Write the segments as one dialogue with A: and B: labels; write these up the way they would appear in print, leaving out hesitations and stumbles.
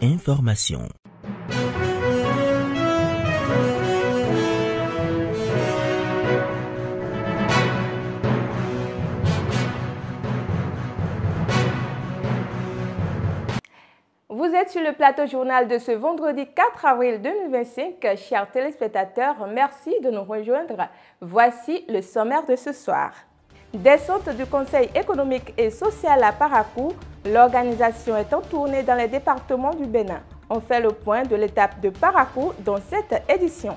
A: Information.
B: Vous êtes sur le plateau journal de ce vendredi 4 avril 2025. Chers téléspectateurs, merci de nous rejoindre. Voici le sommaire de ce soir. Descente du Conseil économique et social à Parakou, l'organisation est en tournée dans les départements du Bénin. On fait le point de l'étape de Parakou dans cette édition.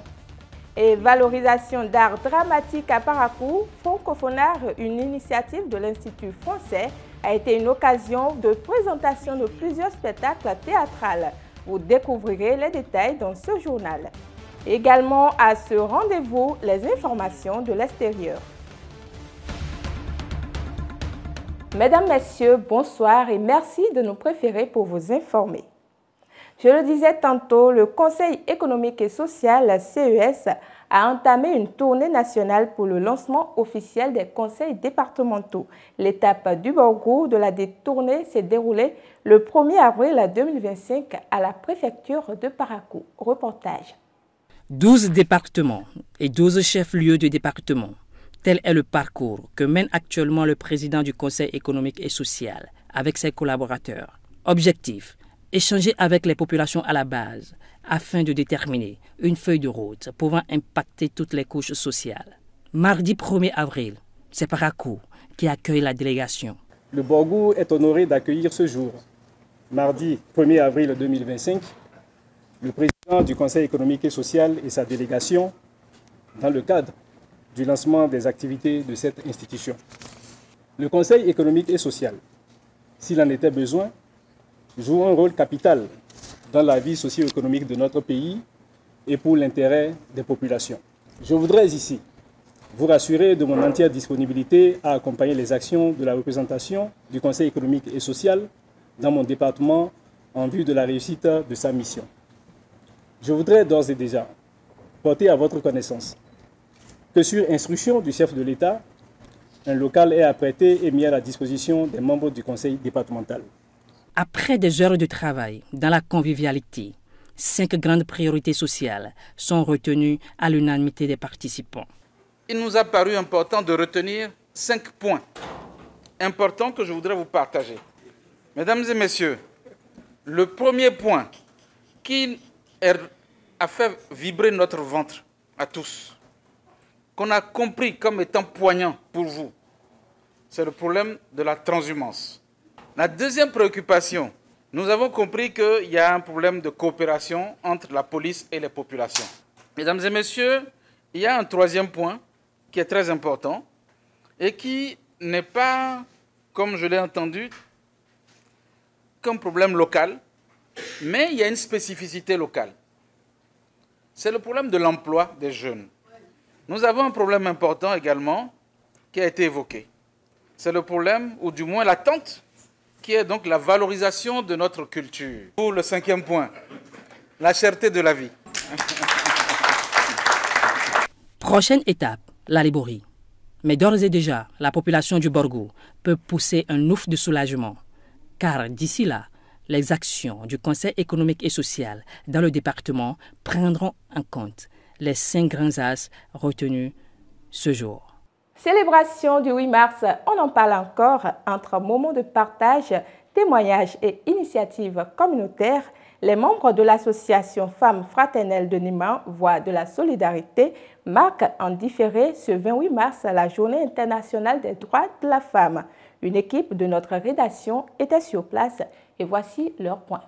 B: Et valorisation d'art dramatique à Parakou, Francophonard, une initiative de l'Institut français, a été une occasion de présentation de plusieurs spectacles théâtrales. Vous découvrirez les détails dans ce journal. Également à ce rendez-vous, les informations de l'extérieur. Mesdames, Messieurs, bonsoir et merci de nous préférer pour vous informer. Je le disais tantôt, le Conseil économique et social, CES, a entamé une tournée nationale pour le lancement officiel des conseils départementaux. L'étape du Borgou de la tournée s'est déroulée le 1er avril 2025 à la préfecture de Parakou. Reportage.
C: 12 départements et 12 chefs-lieux de département. Tel est le parcours que mène actuellement le président du Conseil économique et social avec ses collaborateurs. Objectif: échanger avec les populations à la base afin de déterminer une feuille de route pouvant impacter toutes les couches sociales. Mardi 1er avril, c'est Parakou qui accueille la délégation.
D: Le Borgou est honoré d'accueillir ce jour, mardi 1er avril 2025, le président du Conseil économique et social et sa délégation dans le cadre du lancement des activités de cette institution. Le Conseil économique et social, s'il en était besoin, joue un rôle capital dans la vie socio-économique de notre pays et pour l'intérêt des populations. Je voudrais ici vous rassurer de mon entière disponibilité à accompagner les actions de la représentation du Conseil économique et social dans mon département en vue de la réussite de sa mission. Je voudrais d'ores et déjà porter à votre connaissance que sur instruction du chef de l'État, un local est apprêté et mis à la disposition des membres du Conseil départemental.
C: Après des heures de travail dans la convivialité, 5 grandes priorités sociales sont retenues à l'unanimité des participants.
E: Il nous a paru important de retenir 5 points importants que je voudrais vous partager. Mesdames et messieurs, le premier point qui a fait vibrer notre ventre à tous, qu'on a compris comme étant poignant pour vous, c'est le problème de la transhumance. La deuxième préoccupation, nous avons compris qu'il y a un problème de coopération entre la police et les populations. Mesdames et messieurs, il y a un troisième point qui est très important et qui n'est pas, comme je l'ai entendu, qu'un problème local, mais il y a une spécificité locale. C'est le problème de l'emploi des jeunes. Nous avons un problème important également qui a été évoqué. C'est le problème, ou du moins l'attente, qui est donc la valorisation de notre culture. Pour le 5e point, la cherté de la vie.
C: Prochaine étape, la Liborie. Mais d'ores et déjà, la population du Borgou peut pousser un ouf de soulagement. Car d'ici là, les actions du Conseil économique et social dans le département prendront en compte les 5 grands axes retenus ce jour.
B: Célébration du 8 mars, on en parle encore entre moments de partage, témoignages et initiatives communautaires. Les membres de l'association Femmes Fraternelles de Niman, Voix de la Solidarité, marquent en différé ce 28 mars la Journée internationale des droits de la femme. Une équipe de notre rédaction était sur place et voici leurs points.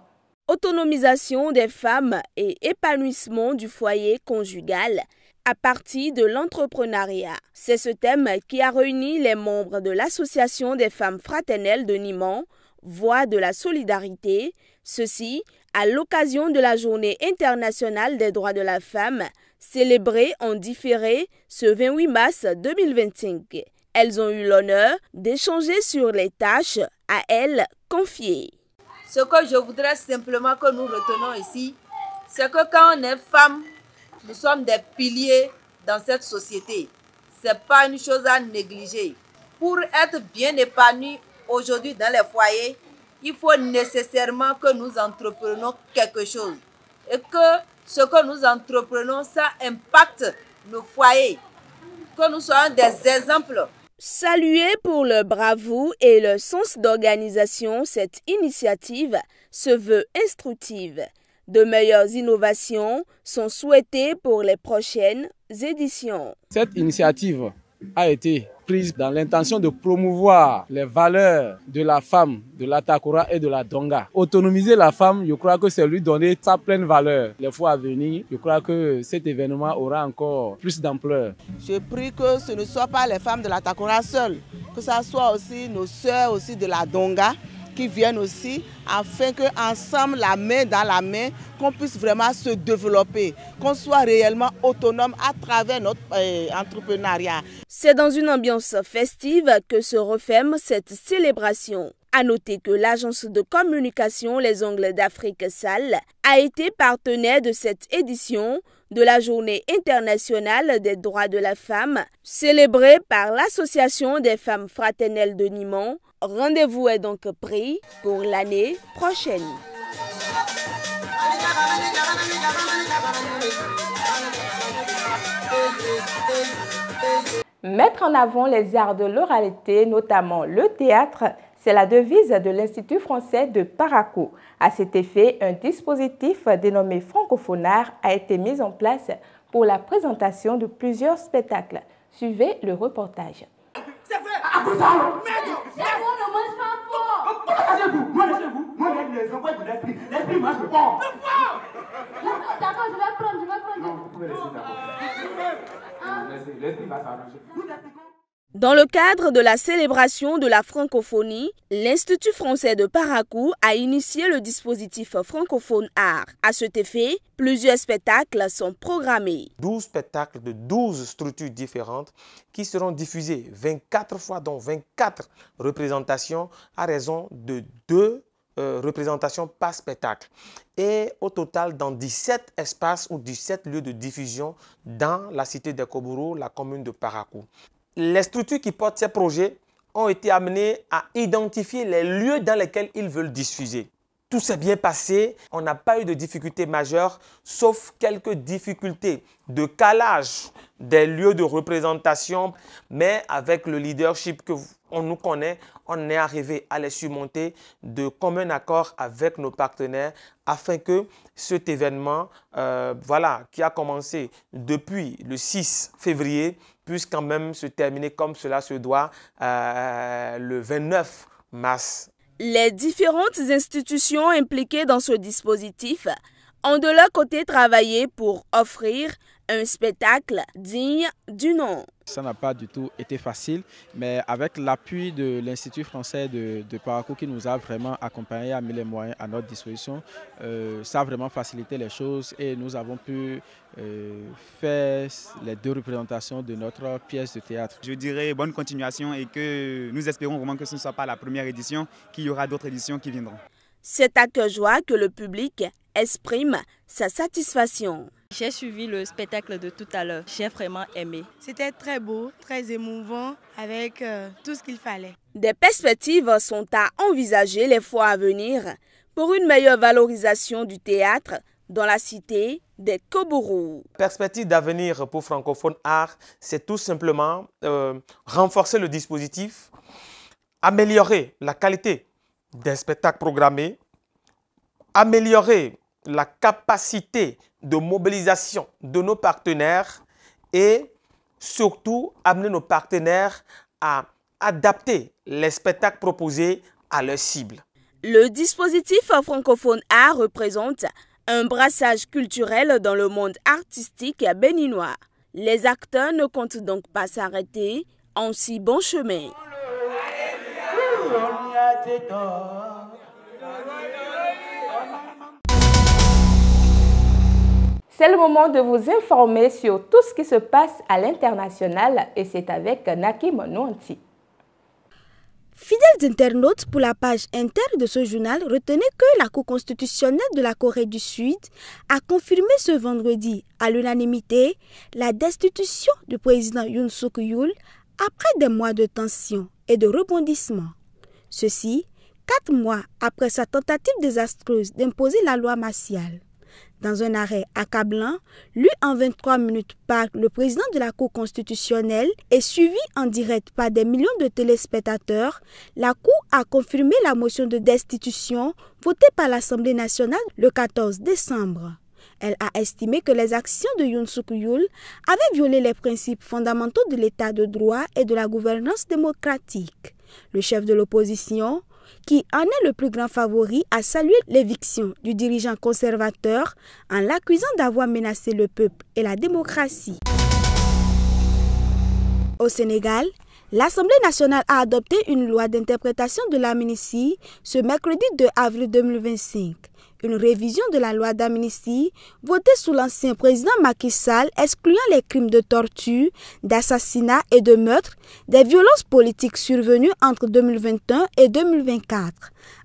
F: Autonomisation des femmes et épanouissement du foyer conjugal à partir de l'entrepreneuriat. C'est ce thème qui a réuni les membres de l'Association des femmes fraternelles de Niman, Voix de la Solidarité, ceci à l'occasion de la Journée internationale des droits de la femme, célébrée en différé ce 28 mars 2025. Elles ont eu l'honneur d'échanger sur les tâches à elles confiées.
G: Ce que je voudrais simplement que nous retenons ici, c'est que quand on est femme, nous sommes des piliers dans cette société. Ce n'est pas une chose à négliger. Pour être bien épanoui aujourd'hui dans les foyers, il faut nécessairement que nous entreprenions quelque chose. Et que ce que nous entreprenons, ça impacte nos foyers. Que nous soyons des exemples.
F: Saluée pour le bravoure et le sens d'organisation, cette initiative se veut instructive. De meilleures innovations sont souhaitées pour les prochaines éditions.
A: Cette initiative a été prise dans l'intention de promouvoir les valeurs de la femme, de l'Atakura et de la Donga. Autonomiser la femme, je crois que c'est lui donner sa pleine valeur. Les fois à venir, je crois que cet événement aura encore plus d'ampleur.
H: Je prie que ce ne soit pas les femmes de l'Atakura seules, que ce soit aussi nos sœurs aussi de la Donga qui viennent aussi, afin qu'ensemble, la main dans la main, qu'on puisse vraiment se développer, qu'on soit réellement autonome à travers notre entrepreneuriat.
F: C'est dans une ambiance festive que se referme cette célébration. À noter que l'agence de communication Les Ongles d'Afrique SAL a été partenaire de cette édition de la Journée internationale des droits de la femme, célébrée par l'Association des femmes fraternelles de Nimon. Rendez-vous est donc pris pour l'année prochaine.
B: Mettre en avant les arts de l'oralité, notamment le théâtre, c'est la devise de l'Institut français de Parakou. À cet effet, un dispositif dénommé Francophonart a été mis en place pour la présentation de plusieurs spectacles. Suivez le reportage.
I: C'est vrai. Ah, vous allez. Mais on ne mange pas fort. Regardez-vous. Moi, les enfants de l'esprit. L'esprit mange le porc. Le porc. D'accord, je vais prendre. Non, vous pouvez laisser d'abord. L'esprit va s'arranger.
F: Dans le cadre de la célébration de la francophonie, l'Institut français de Parakou a initié le dispositif francophone art. À cet effet, plusieurs spectacles sont programmés.
J: 12 spectacles de 12 structures différentes qui seront diffusés 24 fois, dont 24 représentations à raison de 2 représentations par spectacle. Et au total, dans 17 espaces ou 17 lieux de diffusion dans la cité de Koboro, la commune de Parakou. Les structures qui portent ces projets ont été amenées à identifier les lieux dans lesquels ils veulent diffuser. Tout s'est bien passé, on n'a pas eu de difficultés majeures, sauf quelques difficultés de calage des lieux de représentation, mais avec le leadership qu'on nous connaît, on est arrivé à les surmonter de commun accord avec nos partenaires afin que cet événement, qui a commencé depuis le 6 février, puisse quand même se terminer comme cela se doit le 29 mars.
F: Les différentes institutions impliquées dans ce dispositif ont de leur côté travaillé pour offrir un spectacle digne du nom.
A: Ça n'a pas du tout été facile, mais avec l'appui de l'Institut français de Parakou qui nous a vraiment accompagnés, a mis les moyens à notre disposition, ça a vraiment facilité les choses et nous avons pu faire les 2 représentations de notre pièce de théâtre.
K: Je dirais bonne continuation et que nous espérons vraiment que ce ne soit pas la première édition, qu'il y aura d'autres éditions qui viendront.
F: C'est à cœur joie que le public exprime sa satisfaction.
L: J'ai suivi le spectacle de tout à l'heure. J'ai vraiment aimé.
M: C'était très beau, très émouvant, avec tout ce qu'il fallait.
F: Des perspectives sont à envisager les fois à venir pour une meilleure valorisation du théâtre dans la cité des Koboro.
J: Perspective d'avenir pour Francophone Art, c'est tout simplement renforcer le dispositif, améliorer la qualité des spectacles programmés, améliorer la capacité de mobilisation de nos partenaires et surtout amener nos partenaires à adapter les spectacles proposés à leur cible.
F: Le dispositif francophone art représente un brassage culturel dans le monde artistique béninois. Les acteurs ne comptent donc pas s'arrêter en si bon chemin.
B: C'est le moment de vous informer sur tout ce qui se passe à l'international et c'est avec Nakim Nouanti.
N: Fidèles internautes, pour la page inter de ce journal, retenez que la Cour constitutionnelle de la Corée du Sud a confirmé ce vendredi à l'unanimité la destitution du président Yoon Suk-yeol après des mois de tension et de rebondissements. Ceci 4 mois après sa tentative désastreuse d'imposer la loi martiale. Dans un arrêt accablant, lu en 23 minutes par le président de la Cour constitutionnelle et suivi en direct par des millions de téléspectateurs, la Cour a confirmé la motion de destitution votée par l'Assemblée nationale le 14 décembre. Elle a estimé que les actions de Yoon Suk-yeol avaient violé les principes fondamentaux de l'état de droit et de la gouvernance démocratique. Le chef de l'opposition, qui en est le plus grand favori, a salué l'éviction du dirigeant conservateur en l'accusant d'avoir menacé le peuple et la démocratie. Au Sénégal, l'Assemblée nationale a adopté une loi d'interprétation de l'amnistie ce mercredi 2 avril 2025. Une révision de la loi d'amnistie votée sous l'ancien président Macky Sall excluant les crimes de torture, d'assassinat et de meurtre, des violences politiques survenues entre 2021 et 2024.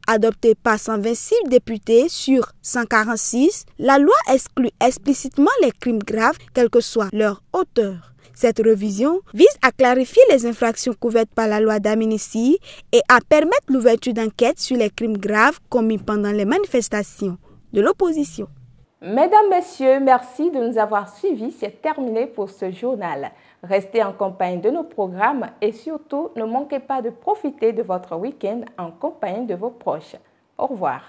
N: Adoptée par 126 députés sur 146, la loi exclut explicitement les crimes graves, quelle que soit leur auteur. Cette révision vise à clarifier les infractions couvertes par la loi d'amnistie et à permettre l'ouverture d'enquêtes sur les crimes graves commis pendant les manifestations de l'opposition.
B: Mesdames, Messieurs, merci de nous avoir suivis. C'est terminé pour ce journal. Restez en compagnie de nos programmes et surtout, ne manquez pas de profiter de votre week-end en compagnie de vos proches. Au revoir.